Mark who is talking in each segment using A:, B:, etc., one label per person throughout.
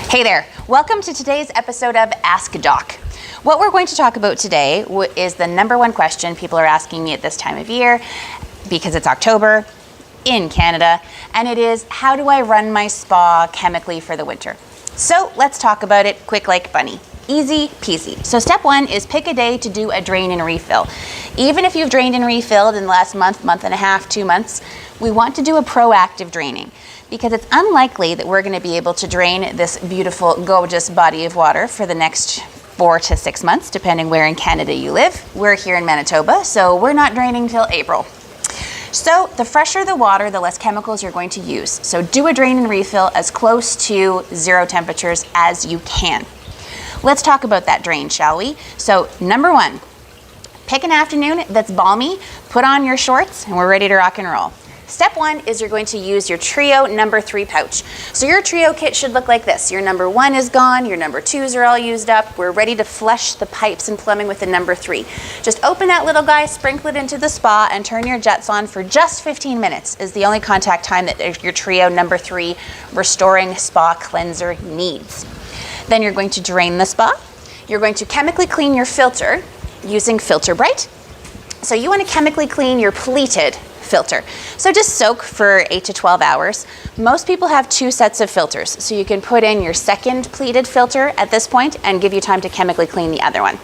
A: Hey there, welcome to today's episode of Ask Doc. What we're going to talk about today is the number one question people are asking me at this time of year because it's October in Canada, and it is, how do I run my spa chemically for the winter? So let's talk about it quick like bunny. Easy peasy. So step one is pick a day to do a drain and refill. Even if you've drained and refilled in the last month, month and a half, 2 months, we want to do a proactive draining because it's unlikely that we're going to be able to drain this beautiful, gorgeous body of water for the next 4 to 6 months, depending where in Canada you live. We're here in Manitoba, so we're not draining till April. So the fresher the water, the less chemicals you're going to use. So do a drain and refill as close to zero temperatures as you can. Let's talk about that drain, shall we? So number one, pick an afternoon that's balmy, put on your shorts, and we're ready to rock and roll. Step one is you're going to use your Trio number 3 pouch. So your Trio kit should look like this. Your number 1 is gone, your number 2s are all used up. We're ready to flush the pipes and plumbing with the number 3. Just open that little guy, sprinkle it into the spa, and turn your jets on for just 15 minutes is the only contact time that your Trio number 3 restoring spa cleanser needs. Then you're going to drain the spa. You're going to chemically clean your filter using Filter Bright. So you want to chemically clean your pleated filter. So just soak for 8 to 12 hours. Most people have 2 sets of filters, so you can put in your second pleated filter at this point and give you time to chemically clean the other one.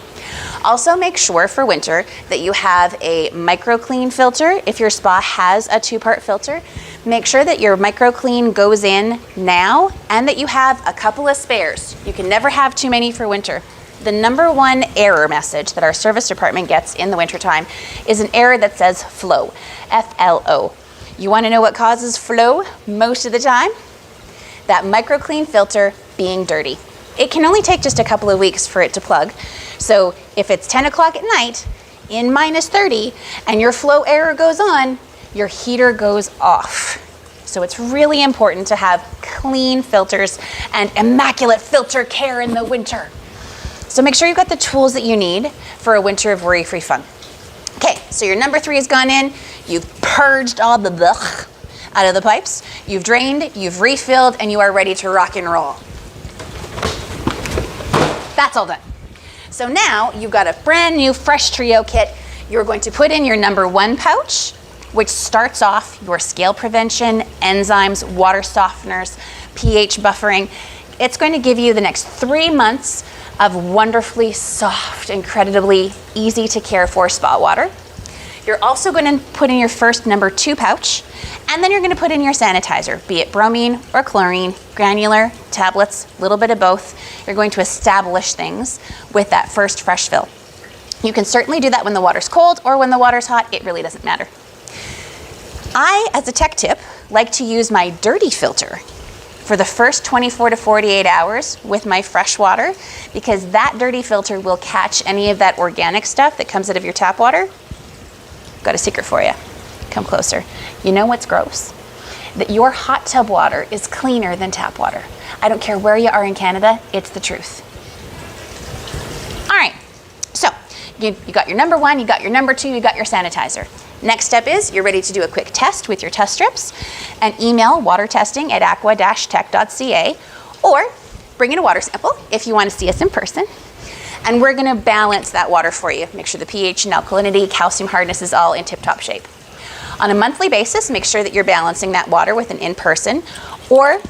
A: Also make sure for winter that you have a micro clean filter. If your spa has a 2-part filter, make sure that your micro clean goes in now and that you have a couple of spares. You can never have too many for winter. The number one error message that our service department gets in the wintertime is an error that says flow, F-L-O. You want to know what causes flow most of the time? That micro clean filter being dirty. It can only take just a couple of weeks for it to plug. So if it's 10 o'clock at night in minus 30 and your flow error goes on, your heater goes off. So it's really important to have clean filters and immaculate filter care in the winter. So make sure you've got the tools that you need for a winter of worry-free fun. Okay, so your number 3 has gone in. You've purged all the blech out of the pipes. You've drained, you've refilled, and you are ready to rock and roll. That's all done. So now you've got a brand new fresh Trio kit. You're going to put in your number 1 pouch, which starts off your scale prevention, enzymes, water softeners, pH buffering. It's going to give you the next 3 months of wonderfully soft, incredibly easy to care for spa water. You're also going to put in your first number 2 pouch, and then you're going to put in your sanitizer, be it bromine or chlorine, granular, tablets, a little bit of both. You're going to establish things with that first fresh fill. You can certainly do that when the water's cold or when the water's hot. It really doesn't matter. I, as a tech tip, like to use my dirty filter for the first 24 to 48 hours with my fresh water, because that dirty filter will catch any of that organic stuff that comes out of your tap water. Got a secret for you. Come closer. You know what's gross? That your hot tub water is cleaner than tap water. I don't care where you are in Canada, it's the truth. All right, so you got your number 1, you got your number 2, you got your sanitizer. Next step is you're ready to do a quick test with your test strips and email watertesting@aqua-tech.ca, or bring in a water sample if you want to see us in person. And we're going to balance that water for you. Make sure the pH and alkalinity, calcium hardness is all in tip-top shape. On a monthly basis, make sure that you're balancing that water with an in-person or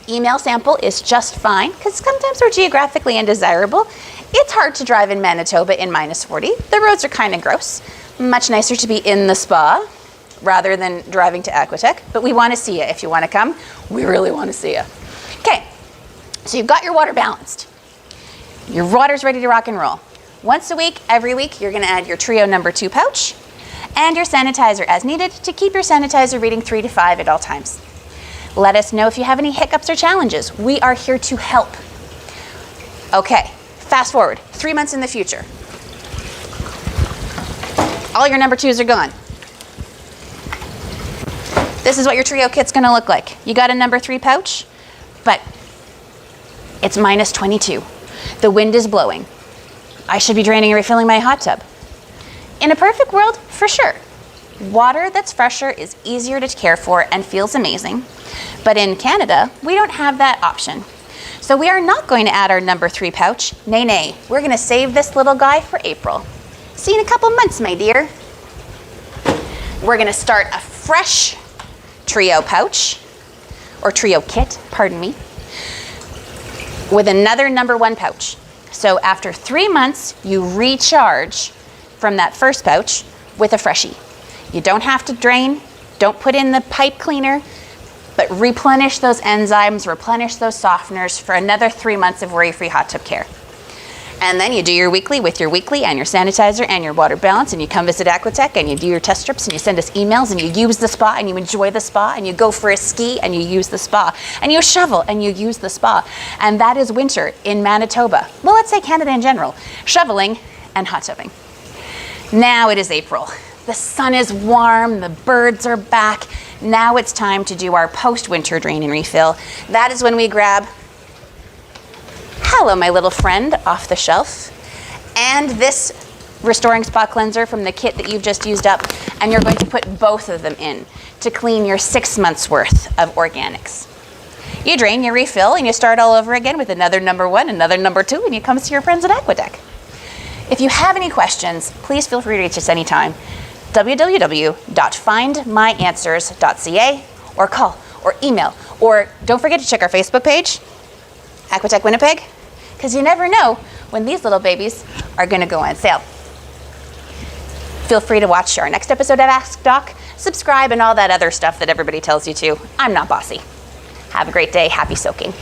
A: email sample is just fine, because sometimes we're geographically undesirable. It's hard to drive in Manitoba in minus 40. The roads are kind of gross. Much nicer to be in the spa rather than driving to Aqua-Tech, but we want to see you. If you want to come, we really want to see you. Okay, so you've got your water balanced. Your water's ready to rock and roll. Once a week, every week, you're going to add your Trio number 2 pouch and your sanitizer as needed to keep your sanitizer reading 3 to 5 at all times. Let us know if you have any hiccups or challenges. We are here to help. Okay, fast forward 3 months in the future. All your number 2s are gone. This is what your Trio kit's gonna look like. You got a number 3 pouch, but it's minus 22. The wind is blowing. I should be draining and refilling my hot tub. In a perfect world, for sure. Water that's fresher is easier to care for and feels amazing. But in Canada, we don't have that option. So we are not going to add our number 3 pouch. Nay, nay. We're going to save this little guy for April. See you in a couple months, my dear. We're going to start a fresh trio pouch, or trio kit, pardon me, with another number 1 pouch. So after 3 months, you recharge from that first pouch with a freshie. You don't have to drain, don't put in the pipe cleaner, but replenish those enzymes, replenish those softeners for another 3 months of worry-free hot tub care. And then you do your weekly with your weekly and your sanitizer and your water balance, and you come visit Aqua-Tech and you do your test strips and you send us emails and you use the spa and you enjoy the spa and you go for a ski and you use the spa and you shovel and you use the spa. And that is winter in Manitoba. Well, let's say Canada in general. Shoveling and hot tubbing. Now it is April. The sun is warm, the birds are back. Now it's time to do our post-winter drain and refill. That is when we grab, hello my little friend, off the shelf, and this Restoring Spa Cleanser from the kit that you've just used up, and you're going to put both of them in to clean your 6 months worth of organics. You drain, you refill, and you start all over again with another number 1, another number 2, and you come see your friends at Aqua-Tech. If you have any questions, please feel free to reach us anytime. www.findmyanswers.ca, or call or email, or don't forget to check our Facebook page, Aqua-Tech Winnipeg, because you never know when these little babies are going to go on sale. Feel free to watch our next episode of Ask Doc, subscribe, and all that other stuff that everybody tells you to. I'm not bossy. Have a great day. Happy soaking.